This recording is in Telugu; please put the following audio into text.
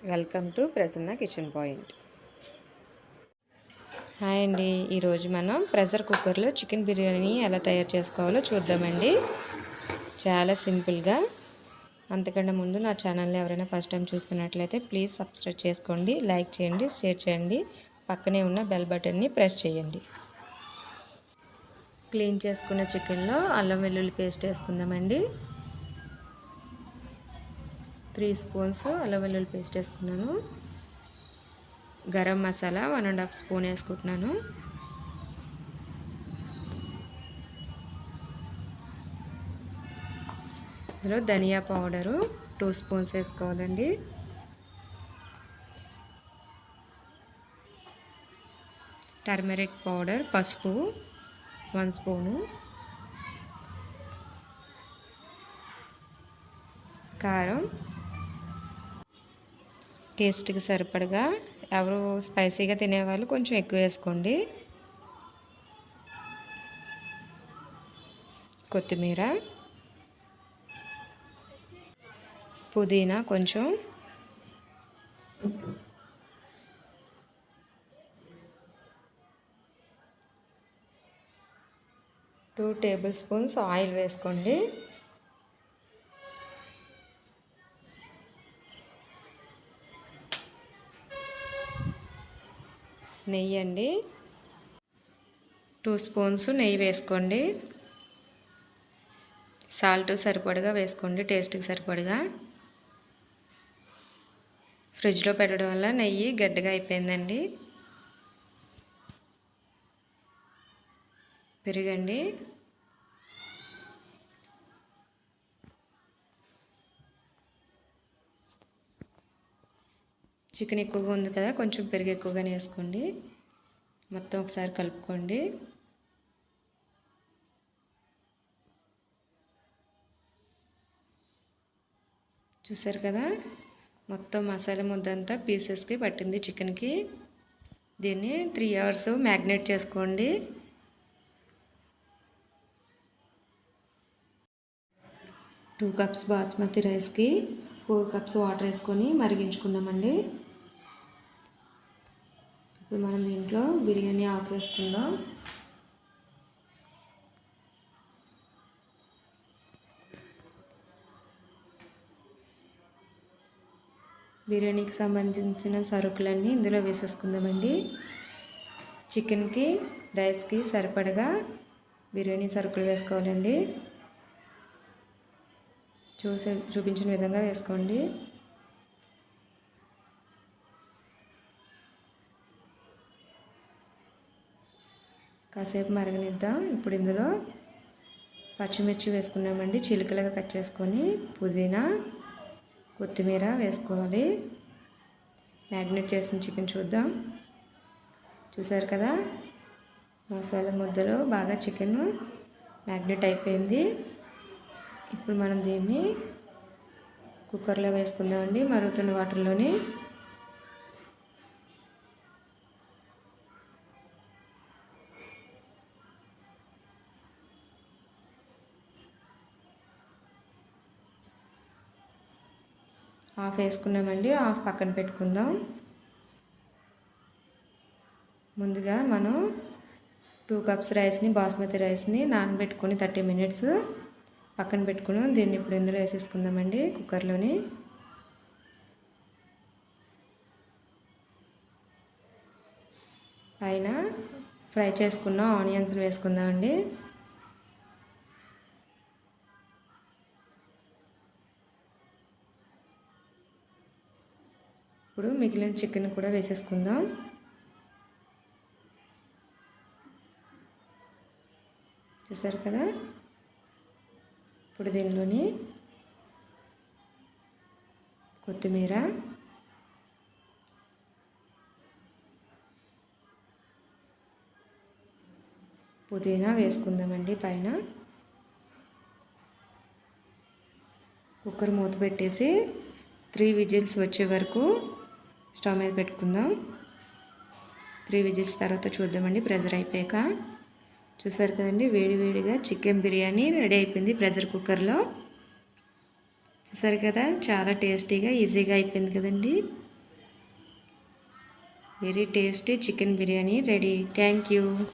Welcome to Prasanna kitchen point. Hi అండి, ఈరోజు మనం ప్రెషర్ కుక్కర్లో చికెన్ బిర్యానీ ఎలా తయారు చేసుకోవాలో చూద్దామండి. చాలా సింపుల్గా. అంతకన్నా ముందు నా ఛానల్ని ఎవరైనా ఫస్ట్ టైం చూస్తున్నట్లయితే ప్లీజ్ సబ్స్క్రైబ్ చేసుకోండి, లైక్ చేయండి, షేర్ చేయండి, పక్కనే ఉన్న బెల్ బటన్ని ప్రెస్ చేయండి. క్లీన్ చేసుకున్న చికెన్లో అల్లం వెల్లుల్లి పేస్ట్ వేసుకుందామండి. 3 స్పూన్స్ అల్లం వెల్లుల్లి పేస్ట్ వేసుకున్నాను. గరం మసాలా 1.5 స్పూన్ వేసుకుంటున్నాను. ఇందులో ధనియా పౌడరు 2 స్పూన్స్ వేసుకోవాలండి. టర్మరిక్ పౌడర్ పసుపు 1 స్పూను. కారం టేస్ట్కి సరిపడగా, ఎవరు స్పైసీగా తినేవాళ్ళు కొంచెం ఎక్కువ వేసుకోండి. కొత్తిమీర, పుదీనా కొంచెం, టూ టేబుల్ స్పూన్స్ ఆయిల్ వేసుకోండి. నెయ్యి అండి, 2 స్పూన్స్ నెయ్యి వేసుకోండి. సాల్ట్ సరిపడగా వేసుకోండి, టేస్ట్కి సరిపడగా. ఫ్రిడ్జ్లో పెట్టడం వల్ల నెయ్యి గడ్డగా అయిపోయిందండి. పెరుగండి, చికెన్ ఎక్కువగా ఉంది కదా, కొంచెం పెరుగు ఎక్కువగానే వేసుకోండి. మొత్తం ఒకసారి కలుపుకోండి. చూసారు కదా, మొత్తం మసాలా ముద్దంతా పీసెస్కి పట్టింది చికెన్కి. దీన్ని 3 అవర్స్ మ్యాగ్నేట్ చేసుకోండి. టూ కప్స్ బాస్మతి రైస్కి 4 కప్స్ వాటర్ వేసుకొని మరిగించుకుందామండి. ఇప్పుడు మనం దీంట్లో బిర్యానీ ఆకు వేసుకుందాం. బిర్యానీకి సంబంధించిన సరుకులన్నీ ఇందులో వేసేసుకుందామండి. చికెన్కి రైస్కి సరిపడగా బిర్యానీ సరుకులు వేసుకోవాలండి. చూపించిన విధంగా వేసుకోండి. కాసేపు మరగనిద్దాం. ఇప్పుడు ఇందులో పచ్చిమిర్చి వేసుకున్నామండి, చిలుకలుగా కట్ చేసుకొని. పుదీనా, కొత్తిమీర వేసుకోవాలి. మ్యాగ్నేట్ చేసిన చికెన్ చూద్దాం. చూసారు కదా, మసాలా ముద్దలో బాగా చికెన్ మ్యాగ్నేట్ అయిపోయింది. ఇప్పుడు మనం దీన్ని కుక్కర్లో వేసుకుందామండి, మరుగుతున్న వాటర్లోని. హాఫ్ వేసుకున్నామండి, హాఫ్ పక్కన పెట్టుకుందాం. ముందుగా మనం 2 కప్స్ రైస్ని, బాస్మతి రైస్ని నానబెట్టుకొని 30 మినిట్స్ పక్కన పెట్టుకున్నాం. దీన్ని ఇప్పుడు ఇందులో వేసేసుకుందామండి కుక్కర్లోని. పైన ఫ్రై చేసుకున్న ఆనియన్స్ వేసుకుందామండి. ఇప్పుడు మిగిలిన చికెన్ కూడా వేసేసుకుందాం. చూసారు కదా, ఇప్పుడు దీనిలోని కొత్తిమీర, పుదీనా వేసుకుందామండి పైన. కుక్కర్ మూత పెట్టేసి 3 విజిల్స్ వచ్చే వరకు స్టవ్ మీద పెట్టుకుందాం. 3 విజిల్స్ తర్వాత చూద్దామండి ప్రెషర్ అయిపోయాక. చూసారు కదండి, వేడివేడిగా చికెన్ బిర్యానీ రెడీ అయిపోయింది ప్రెషర్ కుక్కర్లో. చూసారు కదా, చాలా టేస్టీగా ఈజీగా అయిపోయింది కదండి. Very tasty chicken biryani ready. Thank you.